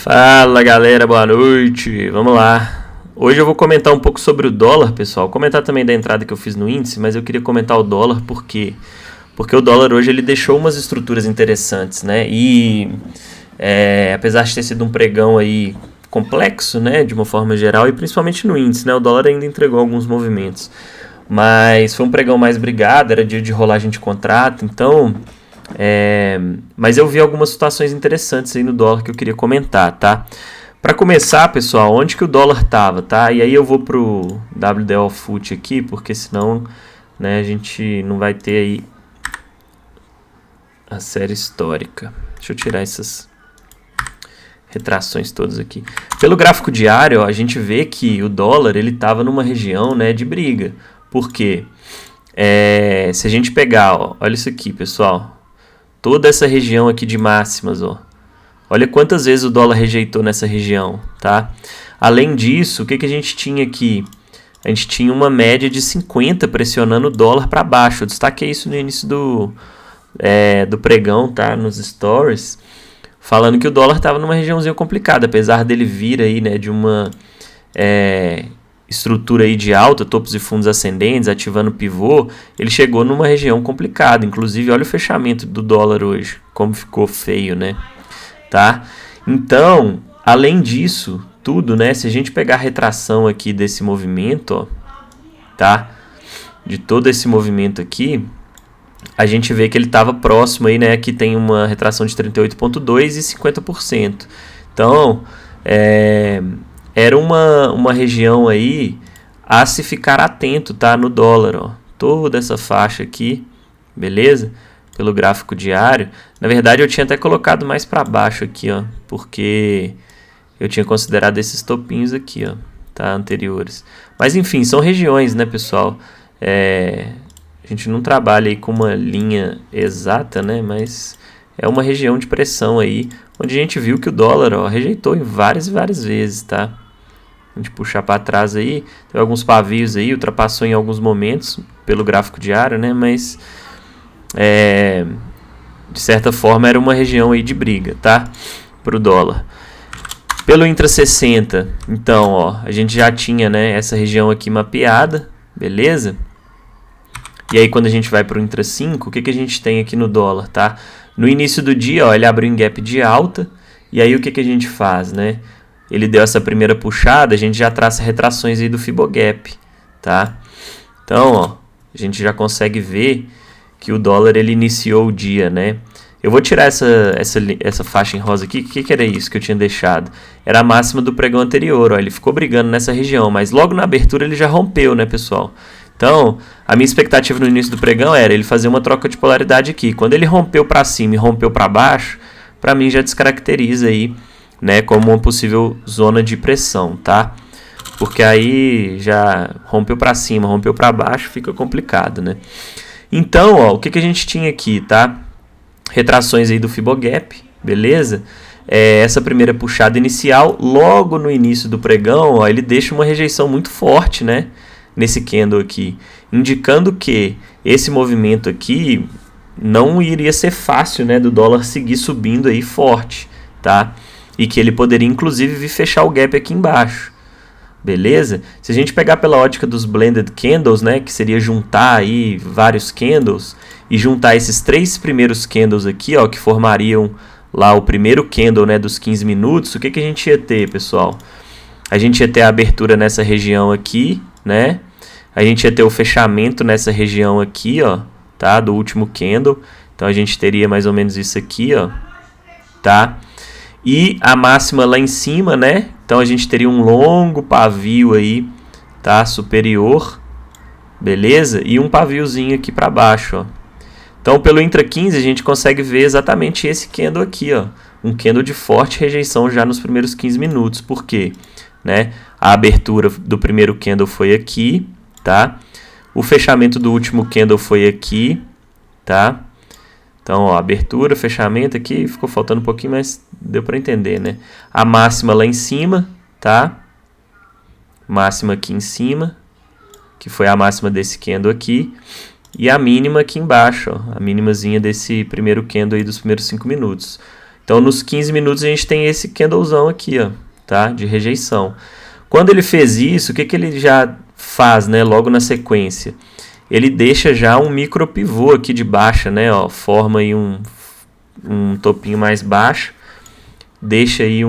Fala galera, boa noite, vamos lá. Hoje eu vou comentar um pouco sobre o dólar, pessoal. Comentar também da entrada que eu fiz no índice, mas eu queria comentar o dólar porque o dólar hoje ele deixou umas estruturas interessantes, né? Apesar de ter sido um pregão aí complexo, né, de uma forma geral, e principalmente no índice, né, o dólar ainda entregou alguns movimentos. Mas foi um pregão mais brigado, era dia de rolagem de contrato, então... mas eu vi algumas situações interessantes aí no dólar que eu queria comentar, tá? Para começar, pessoal, onde que o dólar tava, tá? E aí eu vou pro WDO Fut aqui, porque senão, né, a gente não vai ter aí a série histórica. Deixa eu tirar essas retrações todas aqui. Pelo gráfico diário, ó, a gente vê que o dólar ele tava numa região, né, de briga. Por quê? Se a gente pegar, ó, olha isso aqui, pessoal. Toda essa região aqui de máximas, ó. Olha quantas vezes o dólar rejeitou nessa região, tá? Além disso, o que a gente tinha aqui? A gente tinha uma média de 50 pressionando o dólar para baixo. Eu destaquei isso no início do pregão, tá? Nos stories, falando que o dólar estava numa regiãozinha complicada, apesar dele vir aí, né, de uma estrutura aí de alta, topos e fundos ascendentes, ativando pivô, ele chegou numa região complicada. Inclusive, olha o fechamento do dólar hoje, como ficou feio, né? Tá? Então, além disso, tudo, né? Se a gente pegar a retração aqui desse movimento, ó, tá? De todo esse movimento aqui, a gente vê que ele estava próximo aí, né? Aqui tem uma retração de 38,2% e 50%. Então, era uma região aí a se ficar atento, tá? No dólar, ó. Toda essa faixa aqui, beleza? Pelo gráfico diário. Na verdade, eu tinha até colocado mais para baixo aqui, ó. Porque eu tinha considerado esses topinhos aqui, ó. Tá? Anteriores. Mas, enfim, são regiões, né, pessoal? A gente não trabalha aí com uma linha exata, né? Mas é uma região de pressão aí, onde a gente viu que o dólar, ó, rejeitou em várias e várias vezes, tá? A gente puxar para trás aí, tem alguns pavios aí, ultrapassou em alguns momentos pelo gráfico diário, né? Mas de certa forma era uma região aí de briga, tá? Para o dólar. Pelo Intra 60, então, ó, a gente já tinha, né, essa região aqui mapeada, beleza? E aí quando a gente vai para o Intra 5, o que a gente tem aqui no dólar, tá? No início do dia, ó, ele abriu em gap de alta, e aí o que a gente faz, né? Ele deu essa primeira puxada, a gente já traça retrações aí do Fibogap, tá? Então, ó, a gente já consegue ver que o dólar ele iniciou o dia, né? Eu vou tirar essa faixa em rosa aqui. O que era isso que eu tinha deixado? Era a máxima do pregão anterior, ó. Ele ficou brigando nessa região, mas logo na abertura ele já rompeu, né, pessoal? Então, a minha expectativa no início do pregão era ele fazer uma troca de polaridade aqui. Quando ele rompeu para cima e rompeu para baixo, para mim já descaracteriza aí, né, como uma possível zona de pressão, tá? Porque aí já rompeu para cima, rompeu para baixo, fica complicado, né? Então, ó, o que a gente tinha aqui, tá? Retrações aí do Fibogap, beleza? Essa primeira puxada inicial, logo no início do pregão, ó, ele deixa uma rejeição muito forte, né? Nesse candle aqui, indicando que esse movimento aqui não iria ser fácil, né, do dólar seguir subindo aí forte, tá? E que ele poderia inclusive vir fechar o gap aqui embaixo, beleza? Se a gente pegar pela ótica dos blended candles, né, que seria juntar aí vários candles e juntar esses três primeiros candles aqui, ó, que formariam lá o primeiro candle, né, dos 15 minutos, o que a gente ia ter, pessoal? A gente ia ter a abertura nessa região aqui, né? A gente ia ter o fechamento nessa região aqui, ó, tá? Do último candle. Então a gente teria mais ou menos isso aqui, ó, tá? E a máxima lá em cima, né? Então a gente teria um longo pavio aí, tá? Superior, beleza? E um paviozinho aqui para baixo, ó. Então pelo Intra 15 a gente consegue ver exatamente esse candle aqui, ó. Um candle de forte rejeição já nos primeiros 15 minutos. Por quê? Né? A abertura do primeiro candle foi aqui, tá? O fechamento do último candle foi aqui, tá? Então, ó, abertura, fechamento aqui, ficou faltando um pouquinho, mas deu para entender, né? A máxima lá em cima, tá? Máxima aqui em cima, que foi a máxima desse candle aqui. E a mínima aqui embaixo, ó, a mínimazinha desse primeiro candle aí dos primeiros 5 minutos. Então, nos 15 minutos, a gente tem esse candlezão aqui, ó, tá? De rejeição. Quando ele fez isso, o que ele já faz, né? Logo na sequência? Ele deixa já um micro pivô aqui de baixa, né? Ó, forma aí um topinho mais baixo. Deixa aí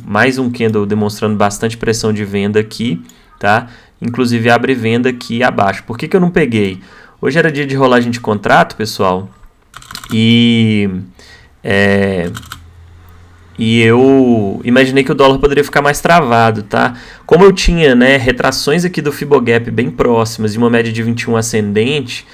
mais um candle demonstrando bastante pressão de venda aqui, tá? Inclusive abre venda aqui abaixo. Por que eu não peguei? Hoje era dia de rolagem de contrato, pessoal. E eu imaginei que o dólar poderia ficar mais travado, tá? Como eu tinha, né, retrações aqui do Fibogap bem próximas e uma média de 21 ascendente,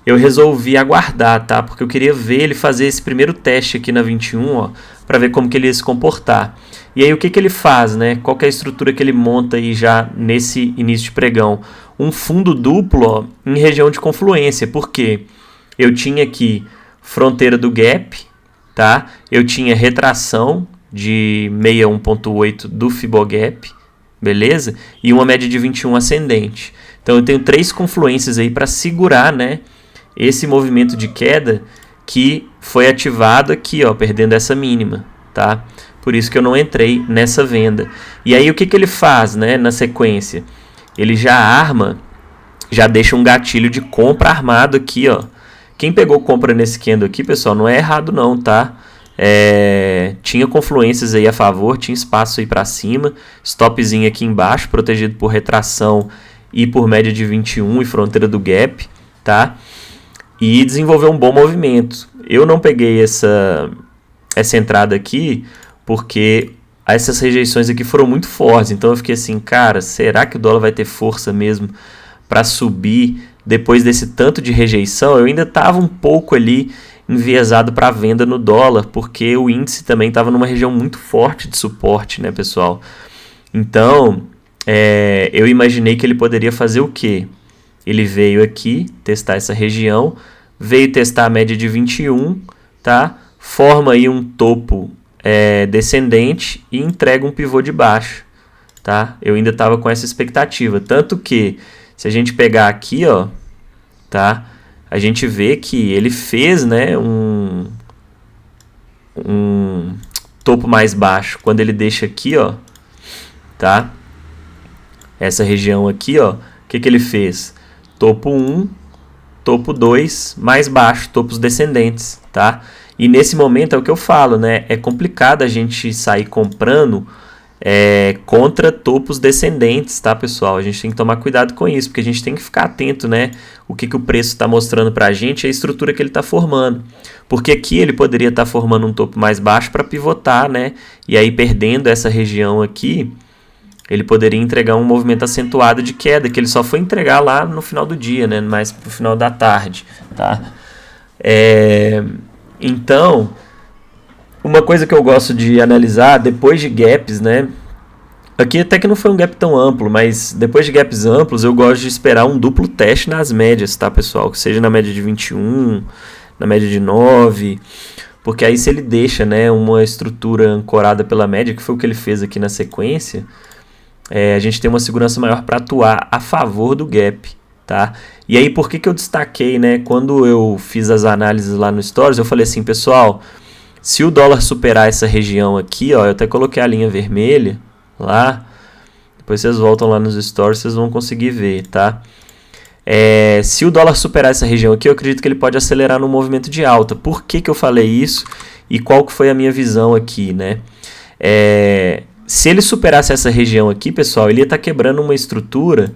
eu resolvi aguardar, tá? Porque eu queria ver ele fazer esse primeiro teste aqui na 21, ó, para ver como que ele ia se comportar. E aí o que ele faz, né? Qual que é a estrutura que ele monta aí já nesse início de pregão? Um fundo duplo, ó, em região de confluência. Por quê? Eu tinha aqui fronteira do gap, tá? Eu tinha retração de 61.8 do Fibogap, beleza? E uma média de 21 ascendente. Então eu tenho 3 confluências aí para segurar, né, esse movimento de queda que foi ativado aqui, ó, perdendo essa mínima, tá? Por isso que eu não entrei nessa venda. E aí o que ele faz, né, na sequência? Ele já deixa um gatilho de compra armado aqui, ó. Quem pegou compra nesse candle aqui, pessoal, não é errado não, tá? Tinha confluências aí a favor, tinha espaço aí para cima, stopzinho aqui embaixo, protegido por retração e por média de 21 e fronteira do gap, tá? E desenvolveu um bom movimento. Eu não peguei essa entrada aqui porque essas rejeições aqui foram muito fortes, então eu fiquei assim, cara, será que o dólar vai ter força mesmo para subir depois desse tanto de rejeição? Eu ainda estava um pouco ali enviesado para venda no dólar, porque o índice também estava numa região muito forte de suporte, né, pessoal? Então, eu imaginei que ele poderia fazer o quê? Ele veio aqui testar essa região, veio testar a média de 21, tá? Forma aí um topo descendente e entrega um pivô de baixo, tá? Eu ainda estava com essa expectativa, tanto que se a gente pegar aqui, ó, tá? A gente vê que ele fez, né, um topo mais baixo quando ele deixa aqui, ó, tá? Essa região aqui, ó, o que ele fez? Topo 1, topo 2, mais baixo, topos descendentes, tá? E nesse momento é o que eu falo, né? É complicado a gente sair comprando contra topos descendentes, tá, pessoal? A gente tem que tomar cuidado com isso, porque a gente tem que ficar atento, né? O que o preço está mostrando para a gente, a estrutura que ele está formando. Porque aqui ele poderia estar formando um topo mais baixo para pivotar, né? E aí, perdendo essa região aqui, ele poderia entregar um movimento acentuado de queda, que ele só foi entregar lá no final do dia, né? Mais pro final da tarde, tá? Então, uma coisa que eu gosto de analisar depois de gaps, né? Aqui até que não foi um gap tão amplo, mas depois de gaps amplos eu gosto de esperar um duplo teste nas médias, tá, pessoal? Que seja na média de 21, na média de 9, porque aí se ele deixa, né, uma estrutura ancorada pela média, que foi o que ele fez aqui na sequência, a gente tem uma segurança maior para atuar a favor do gap, tá? E aí por que eu destaquei, né? Quando eu fiz as análises lá no Stories, eu falei assim, pessoal, se o dólar superar essa região aqui, ó, eu até coloquei a linha vermelha lá, depois vocês voltam lá nos Stories, vocês vão conseguir ver, tá? Se o dólar superar essa região aqui, eu acredito que ele pode acelerar no movimento de alta. Por que eu falei isso e qual que foi a minha visão aqui, né? Se ele superasse essa região aqui, pessoal, ele ia estar quebrando uma estrutura,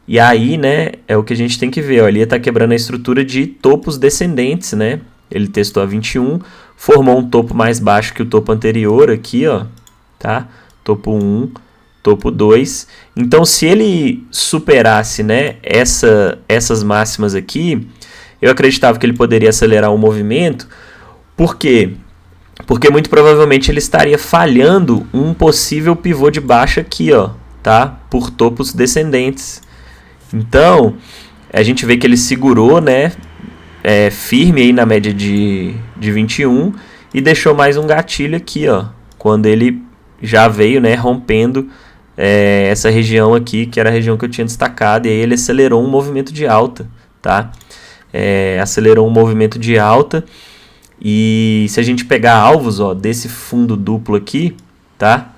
e aí, né, é o que a gente tem que ver, ó, ele ia estar quebrando a estrutura de topos descendentes, né? Ele testou a 21, formou um topo mais baixo que o topo anterior aqui, ó, tá? Topo 1, topo 2. Então, se ele superasse, né, essas máximas aqui, eu acreditava que ele poderia acelerar o movimento. Por quê? Porque muito provavelmente ele estaria falhando um possível pivô de baixa aqui, ó, tá? Por topos descendentes. Então, a gente vê que ele segurou, né, firme aí na média de 21 e deixou mais um gatilho aqui, ó, quando ele já veio, né, rompendo essa região aqui, que era a região que eu tinha destacado, e aí ele acelerou um movimento de alta, tá? Acelerou um movimento de alta. E se a gente pegar alvos, ó, desse fundo duplo aqui, tá?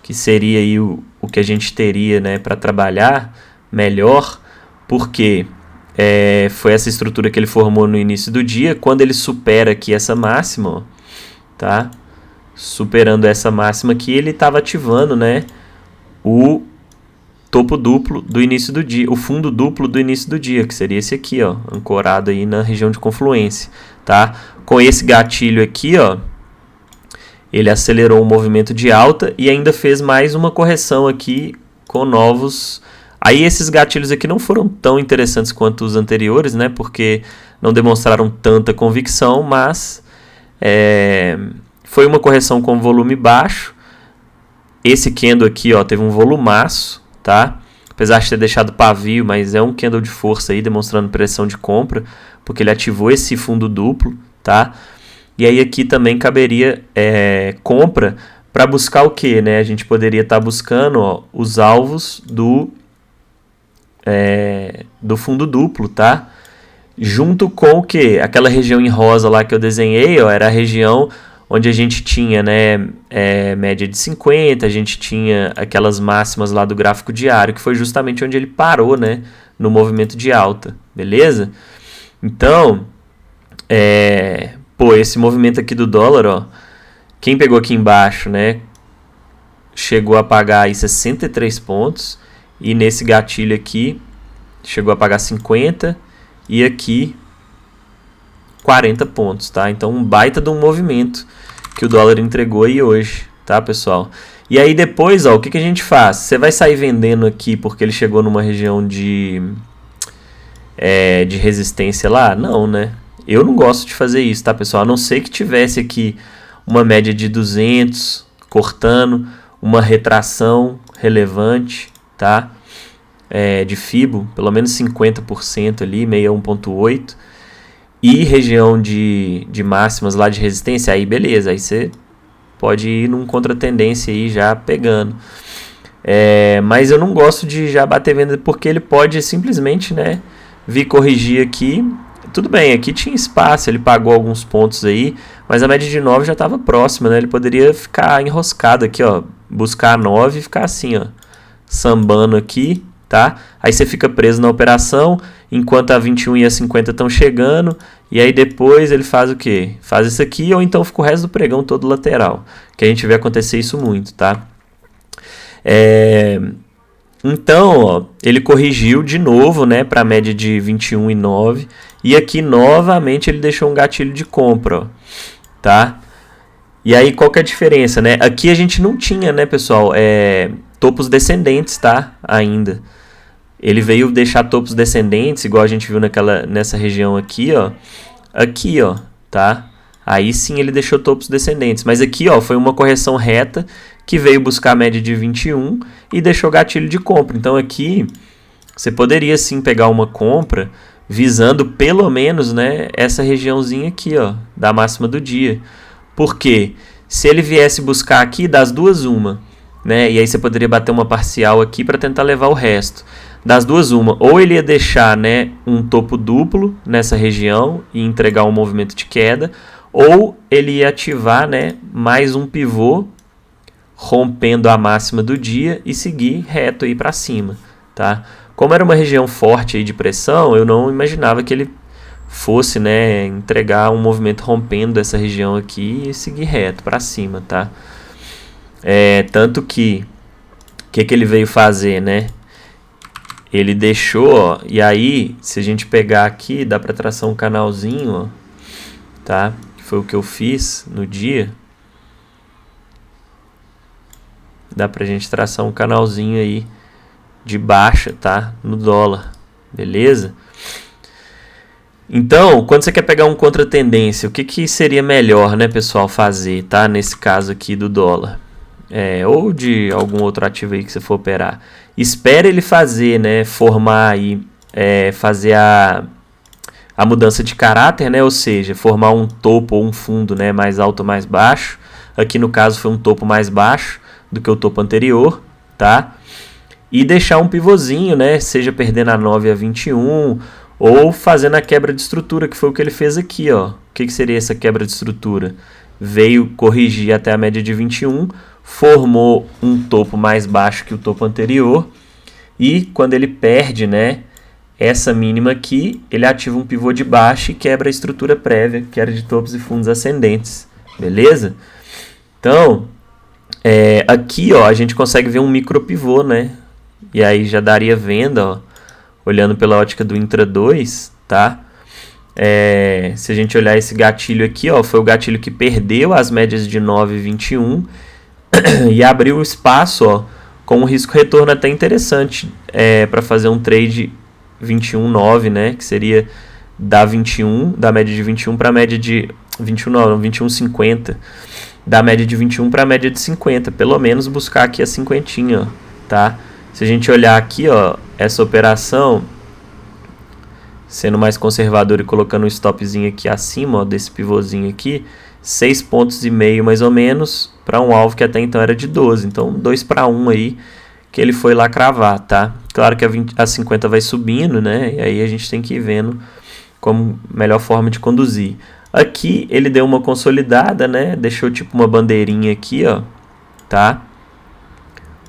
Que seria aí o que a gente teria, né, para trabalhar melhor, porque foi essa estrutura que ele formou no início do dia. Quando ele supera aqui essa máxima, ó, tá? Superando essa máxima aqui, ele estava ativando, né, o topo duplo do início do dia, o fundo duplo do início do dia, que seria esse aqui, ó, ancorado aí na região de confluência, tá? Com esse gatilho aqui, ó, ele acelerou o movimento de alta e ainda fez mais uma correção aqui com novos. Aí esses gatilhos aqui não foram tão interessantes quanto os anteriores, né? Porque não demonstraram tanta convicção, mas foi uma correção com volume baixo. Esse candle aqui, ó, teve um volumaço, tá? Apesar de ter deixado pavio, mas é um candle de força aí, demonstrando pressão de compra, porque ele ativou esse fundo duplo, tá? E aí aqui também caberia compra para buscar o que, né? A gente poderia estar buscando, ó, os alvos do fundo duplo, tá? Junto com o que? Aquela região em rosa lá que eu desenhei, ó, era a região onde a gente tinha, né, média de 50, a gente tinha aquelas máximas lá do gráfico diário, que foi justamente onde ele parou, né, no movimento de alta, beleza? Então, esse movimento aqui do dólar, ó, quem pegou aqui embaixo, né, chegou a pagar aí 63 pontos, e nesse gatilho aqui chegou a pagar 50, e aqui 40 pontos, tá? Então um baita de um movimento que o dólar entregou aí hoje, tá, pessoal? E aí depois, ó, o que a gente faz? Você vai sair vendendo aqui porque ele chegou numa região de resistência lá? Não, né? Eu não gosto de fazer isso, tá, pessoal? A não ser que tivesse aqui uma média de 200, cortando, uma retração relevante, tá? De FIBO, pelo menos 50% ali, 61,8%. E região de máximas lá de resistência, aí beleza, aí você pode ir num contra-tendência aí já pegando. Mas eu não gosto de já bater venda porque ele pode simplesmente, né, vir corrigir aqui. Tudo bem, aqui tinha espaço, ele pagou alguns pontos aí, mas a média de 9 já estava próxima, né? Ele poderia ficar enroscado aqui, ó, buscar a 9 e ficar assim, ó, sambando aqui, tá? Aí você fica preso na operação, enquanto a 21 e a 50 estão chegando, e aí depois ele faz o quê? Faz isso aqui, ou então fica o resto do pregão todo lateral, que a gente vê acontecer isso muito, tá? Então, ó, ele corrigiu de novo, né, para a média de 21,9, e aqui novamente ele deixou um gatilho de compra, ó, tá? E aí qual que é a diferença, né? Aqui a gente não tinha, né, pessoal, topos descendentes, tá? Ainda. Ele veio deixar topos descendentes, igual a gente viu nessa região aqui, ó. Aqui, ó, tá? Aí sim ele deixou topos descendentes. Mas aqui, ó, foi uma correção reta que veio buscar a média de 21 e deixou gatilho de compra. Então aqui você poderia sim pegar uma compra visando pelo menos, né, essa regiãozinha aqui, ó, da máxima do dia. Porque se ele viesse buscar aqui, das duas uma, né? E aí você poderia bater uma parcial aqui para tentar levar o resto. Das duas uma, ou ele ia deixar, né, um topo duplo nessa região e entregar um movimento de queda, ou ele ia ativar, né, mais um pivô rompendo a máxima do dia e seguir reto aí para cima, tá? Como era uma região forte aí de pressão, eu não imaginava que ele fosse, né, entregar um movimento rompendo essa região aqui e seguir reto para cima, tá? Tanto que o que ele veio fazer, né? Ele deixou, ó, e aí, se a gente pegar aqui, dá para traçar um canalzinho, ó, tá? Que foi o que eu fiz no dia. Dá pra gente traçar um canalzinho aí de baixa, tá? No dólar, beleza? Então, quando você quer pegar um contra-tendência, o que seria melhor, né, pessoal, fazer, tá? Nesse caso aqui do dólar. Ou de algum outro ativo aí que você for operar. Espera ele fazer, né, formar aí, fazer a mudança de caráter, né, ou seja, formar um topo ou um fundo, né, mais alto ou mais baixo. Aqui no caso foi um topo mais baixo do que o topo anterior, tá? E deixar um pivôzinho, né, seja perdendo a 9 a 21, ou fazendo a quebra de estrutura, que foi o que ele fez aqui, ó. O que seria essa quebra de estrutura? Veio corrigir até a média de 21, formou um topo mais baixo que o topo anterior, e quando ele perde, né, essa mínima aqui, ele ativa um pivô de baixo e quebra a estrutura prévia, que era de topos e fundos ascendentes, beleza? Então, aqui, ó, a gente consegue ver um micro pivô, né? E aí já daria venda, ó, olhando pela ótica do Intra 2, tá? Se a gente olhar esse gatilho aqui, ó, foi o gatilho que perdeu as médias de 9 e 21 e abriu espaço, ó, com um risco retorno até interessante para fazer um trade 21,9, né? Que seria da média de 21 para a média de 21,50, da média de 21 para a média de 50, pelo menos buscar aqui a cinquentinha, ó, tá? Se a gente olhar aqui, ó, essa operação, sendo mais conservador e colocando um stopzinho aqui acima, ó, desse pivôzinho aqui, 6,5 pontos mais ou menos, para um alvo que até então era de 12. Então, 2-1 aí, que ele foi lá cravar, tá? Claro que a 50 vai subindo, né? E aí a gente tem que ir vendo como melhor forma de conduzir. Aqui ele deu uma consolidada, né? Deixou tipo uma bandeirinha aqui, ó, tá?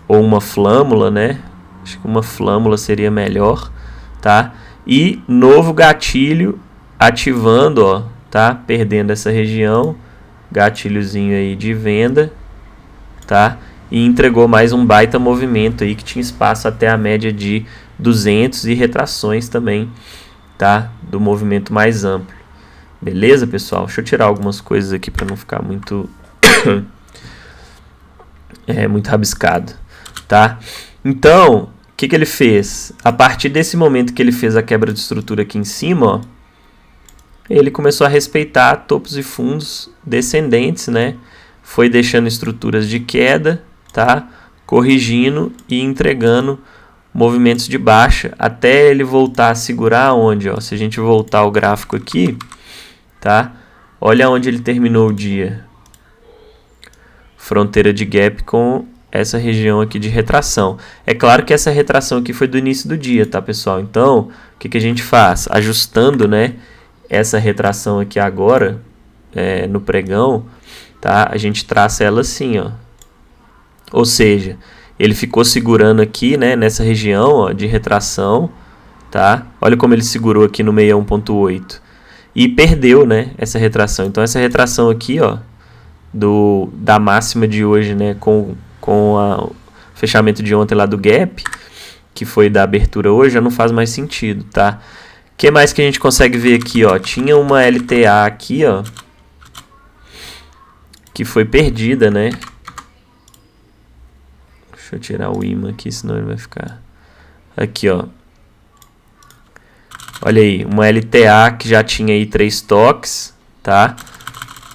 Ou uma flâmula, né? Acho que uma flâmula seria melhor, tá? E novo gatilho ativando, ó, tá? Perdendo essa região, gatilhozinho aí de venda, tá? E entregou mais um baita movimento aí que tinha espaço até a média de 200 e retrações também, tá? Do movimento mais amplo. Beleza, pessoal? Deixa eu tirar algumas coisas aqui para não ficar muito muito rabiscado, tá? Então, o que ele fez? A partir desse momento que ele fez a quebra de estrutura aqui em cima, ó, ele começou a respeitar topos e fundos descendentes, né? Foi deixando estruturas de queda, tá? Corrigindo e entregando movimentos de baixa até ele voltar a segurar onde, ó? Se a gente voltar o gráfico aqui, tá? Olha onde ele terminou o dia. Fronteira de gap com essa região aqui de retração. É claro que essa retração aqui foi do início do dia, tá, pessoal? Então, o que a gente faz? Ajustando, né, essa retração aqui agora, no pregão, tá? A gente traça ela assim, ó. Ou seja, ele ficou segurando aqui, né, nessa região, ó, de retração, tá? Olha como ele segurou aqui no 61.8 e perdeu, né, essa retração. Então essa retração aqui, ó, da máxima de hoje, né, com o fechamento de ontem lá do gap, que foi da abertura hoje, já não faz mais sentido, tá? O que mais que a gente consegue ver aqui, ó? Tinha uma LTA aqui, ó, que foi perdida, né? Deixa eu tirar o imã aqui, senão ele vai ficar... Aqui, ó. Olha aí, uma LTA que já tinha aí 3 toques, tá?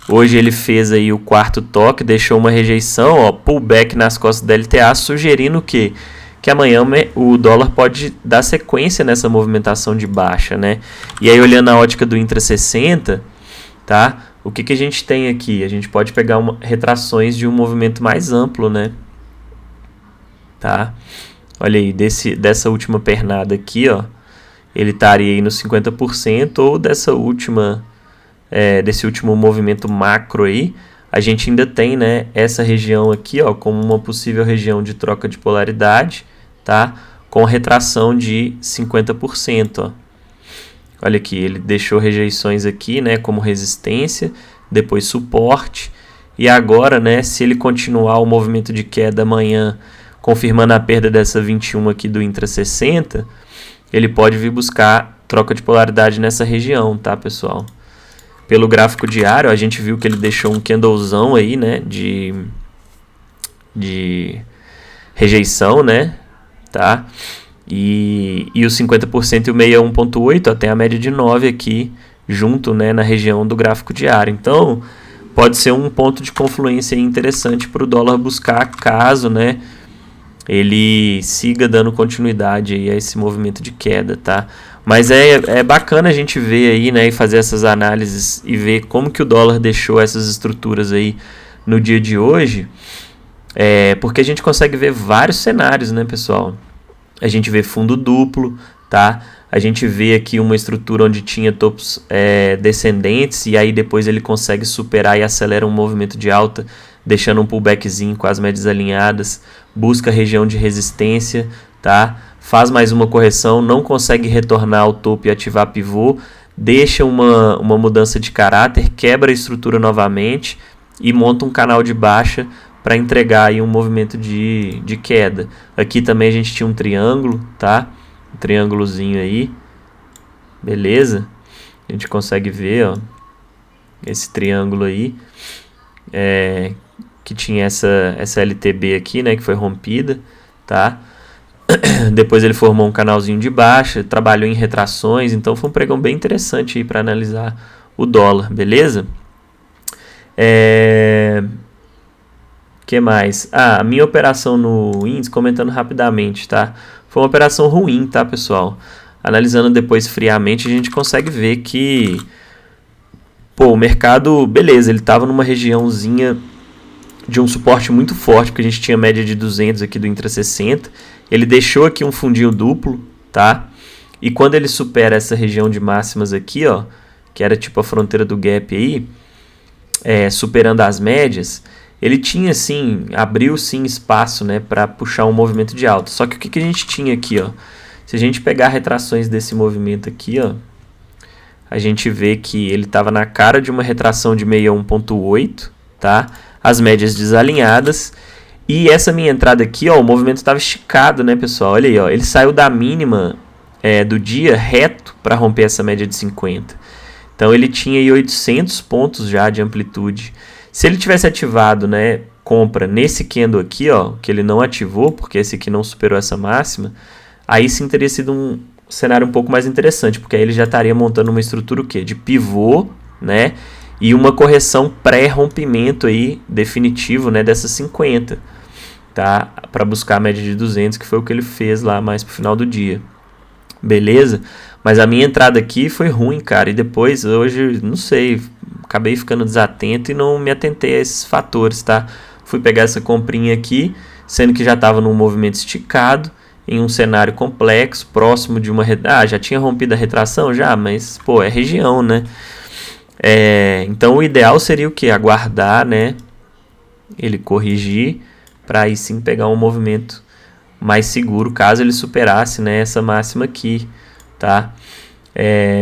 Hoje ele fez aí o 4º toque, deixou uma rejeição, ó, pullback nas costas da LTA, sugerindo o quê? Que amanhã o dólar pode dar sequência nessa movimentação de baixa, né? E aí, olhando a ótica do Intra 60, tá? O que a gente tem aqui? A gente pode pegar retrações de um movimento mais amplo, né? Tá? Olha aí, dessa última pernada aqui, ó, ele estaria aí no 50%, ou desse último movimento macro aí, a gente ainda tem, né, essa região aqui, ó, como uma possível região de troca de polaridade, tá? Com retração de 50%, ó. Olha aqui, ele deixou rejeições aqui, né, como resistência, depois suporte, e agora, né, se ele continuar o movimento de queda amanhã, confirmando a perda dessa 21 aqui do Intra 60, ele pode vir buscar troca de polaridade nessa região, tá, pessoal? Pelo gráfico diário, a gente viu que ele deixou um candlezão aí, né, de rejeição, né, tá? E o 50% e o 61.8 tem a média de 9 aqui, junto, né, na região do gráfico diário. Então, pode ser um ponto de confluência interessante para o dólar buscar, caso, né, ele siga dando continuidade aí a esse movimento de queda, tá? Mas é bacana a gente ver aí, né, e fazer essas análises e ver como que o dólar deixou essas estruturas aí no dia de hoje, porque a gente consegue ver vários cenários, né, pessoal? A gente vê fundo duplo, tá? A gente vê aqui uma estrutura onde tinha topos descendentes e aí depois ele consegue superar e acelera um movimento de alta, deixando um pullbackzinho com as médias alinhadas, busca a região de resistência, tá? Faz mais uma correção, não consegue retornar ao topo e ativar pivô, deixa uma mudança de caráter, quebra a estrutura novamente e monta um canal de baixa para entregar aí um movimento de queda. Aqui também a gente tinha um triângulo, tá? Um triângulozinho aí, beleza? A gente consegue ver, ó, esse triângulo aí, que tinha essa LTB aqui, né, que foi rompida, tá? Depois ele formou um canalzinho de baixa, trabalhou em retrações, então foi um pregão bem interessante aí para analisar o dólar, beleza? Que mais? A minha operação no índice, comentando rapidamente, tá? Foi uma operação ruim, tá, pessoal? Analisando depois friamente, a gente consegue ver que o mercado, beleza, ele estava numa regiãozinha de um suporte muito forte, porque a gente tinha média de 200 aqui do intra-60. Ele deixou aqui um fundinho duplo, tá? E quando ele supera essa região de máximas aqui, ó, que era tipo a fronteira do gap aí, superando as médias, ele tinha sim, abriu sim espaço, né, para puxar um movimento de alta. Só que o que a gente tinha aqui, ó? Se a gente pegar retrações desse movimento aqui, ó, a gente vê que ele estava na cara de uma retração de 61.8, tá? As médias desalinhadas. E essa minha entrada aqui, ó, o movimento estava esticado, né, pessoal? Olha aí, ó, ele saiu da mínima do dia reto para romper essa média de 50. Então ele tinha aí 800 pontos já de amplitude. Se ele tivesse ativado, né, compra nesse candle aqui, ó, que ele não ativou, porque esse aqui não superou essa máxima, aí sim teria sido um cenário um pouco mais interessante, porque aí ele já estaria montando uma estrutura o quê? De pivô, né? E uma correção pré-rompimento aí definitivo, né, dessas 50, tá? Para buscar a média de 200, que foi o que ele fez lá mais pro final do dia. Beleza? Mas a minha entrada aqui foi ruim, cara, e depois hoje, não sei, acabei ficando desatento e não me atentei a esses fatores, tá? Fui pegar essa comprinha aqui, sendo que já estava num movimento esticado, em um cenário complexo, próximo de uma... já tinha rompido a retração? Já, mas, pô, é região, né? Então o ideal seria o que? Aguardar, né? Ele corrigir para aí sim pegar um movimento mais seguro, caso ele superasse, né, essa máxima aqui, tá?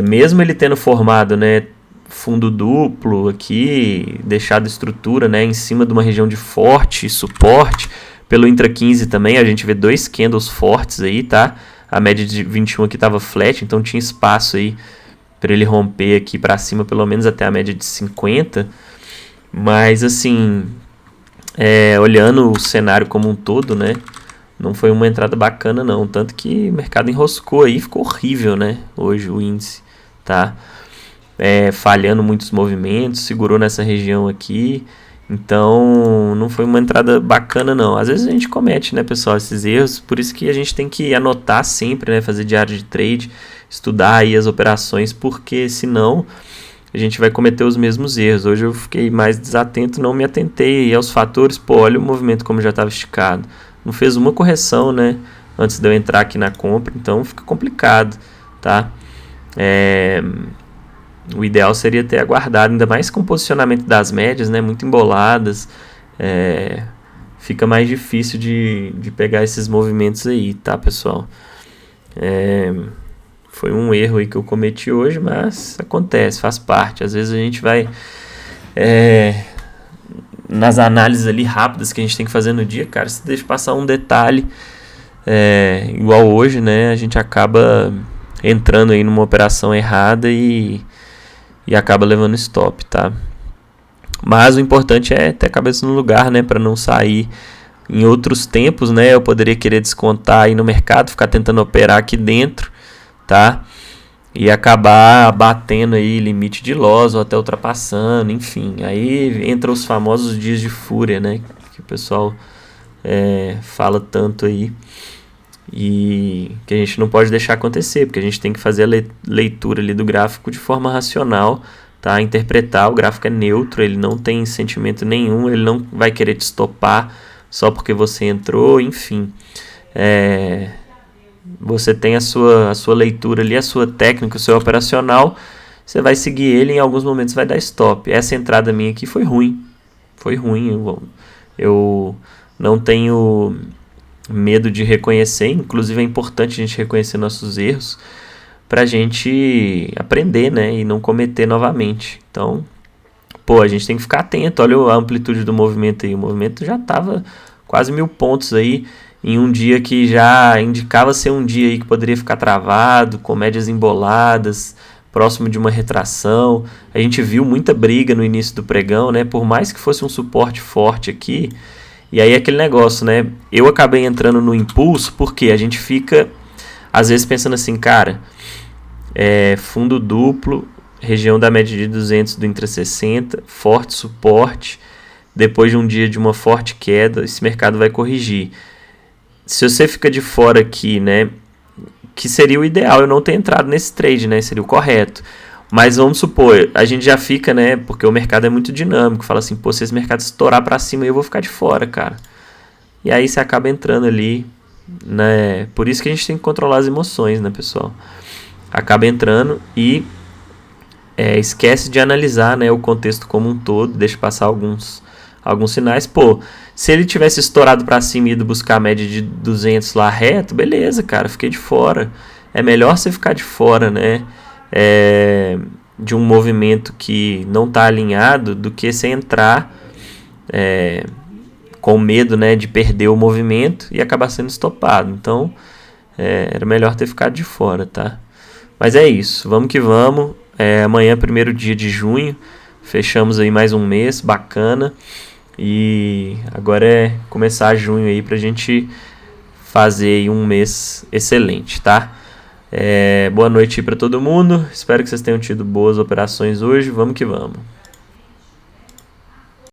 Mesmo ele tendo formado, né, fundo duplo aqui, deixado estrutura, né, em cima de uma região de forte suporte, pelo intra 15 também a gente vê dois candles fortes aí, tá? A média de 21 aqui estava flat, então tinha espaço aí para ele romper aqui para cima, pelo menos até a média de 50. Mas assim, olhando o cenário como um todo, né, não foi uma entrada bacana não, tanto que o mercado enroscou aí, ficou horrível, né, hoje o índice, tá? Falhando muitos movimentos, segurou nessa região aqui, então não foi uma entrada bacana não. Às vezes a gente comete, né, pessoal, esses erros, por isso que a gente tem que anotar sempre, né, fazer diário de trade, estudar aí as operações, porque senão a gente vai cometer os mesmos erros. Hoje eu fiquei mais desatento, não me atentei aos fatores. Pô, olha o movimento como já estava esticado, não fez uma correção, né, antes de eu entrar aqui na compra, então fica complicado, tá? O ideal seria ter aguardado, ainda mais com o posicionamento das médias, né, muito emboladas, fica mais difícil de pegar esses movimentos aí, tá, pessoal? Foi um erro aí que eu cometi hoje, mas acontece, faz parte. Às vezes a gente vai nas análises ali rápidas que a gente tem que fazer no dia, cara, se deixa passar um detalhe igual hoje, né, a gente acaba entrando aí numa operação errada e acaba levando stop, tá? Mas o importante é ter a cabeça no lugar, né, para não sair. Em outros tempos, né, eu poderia querer descontar aí no mercado, ficar tentando operar aqui dentro, tá? E acabar batendo aí limite de loss ou até ultrapassando, enfim. Aí entra os famosos dias de fúria, né, que o pessoal fala tanto aí. E que a gente não pode deixar acontecer, porque a gente tem que fazer a leitura ali do gráfico de forma racional, tá? Interpretar, o gráfico é neutro, ele não tem sentimento nenhum, ele não vai querer te estopar só porque você entrou, enfim. você tem a sua leitura ali, a sua técnica, o seu operacional, você vai seguir ele, em alguns momentos vai dar stop. Essa entrada minha aqui foi ruim. Foi ruim. Eu não tenho medo de reconhecer, inclusive é importante a gente reconhecer nossos erros pra gente aprender, né, e não cometer novamente. Então, pô, a gente tem que ficar atento. Olha a amplitude do movimento aí. O movimento já tava quase 1000 pontos aí em um dia que já indicava ser um dia aí que poderia ficar travado, com médias emboladas, próximo de uma retração. A gente viu muita briga no início do pregão, né? Por mais que fosse um suporte forte aqui. E aí aquele negócio, né? Eu acabei entrando no impulso porque a gente fica, às vezes, pensando assim, cara, fundo duplo, região da média de 200 do intra-60, forte suporte, depois de um dia de uma forte queda, esse mercado vai corrigir. Se você fica de fora aqui, né, que seria o ideal eu não ter entrado nesse trade, né, seria o correto. Mas vamos supor, a gente já fica, né, porque o mercado é muito dinâmico, fala assim, pô, se esse mercado estourar para cima eu vou ficar de fora, cara. E aí você acaba entrando ali, né, por isso que a gente tem que controlar as emoções, né, pessoal. Acaba entrando e esquece de analisar, né, o contexto como um todo, deixa passar alguns sinais. Pô, se ele tivesse estourado para cima e ido buscar a média de 200 lá reto, beleza, cara, fiquei de fora. É melhor você ficar de fora, né, de um movimento que não está alinhado do que você entrar com medo, né, de perder o movimento e acabar sendo estopado. Então, era melhor ter ficado de fora, tá? Mas é isso, vamos que vamos. Amanhã, 1º dia de junho, fechamos aí mais um mês, bacana. E agora é começar junho aí pra gente fazer aí um mês excelente, tá? Boa noite aí pra todo mundo, espero que vocês tenham tido boas operações hoje, vamos que vamos.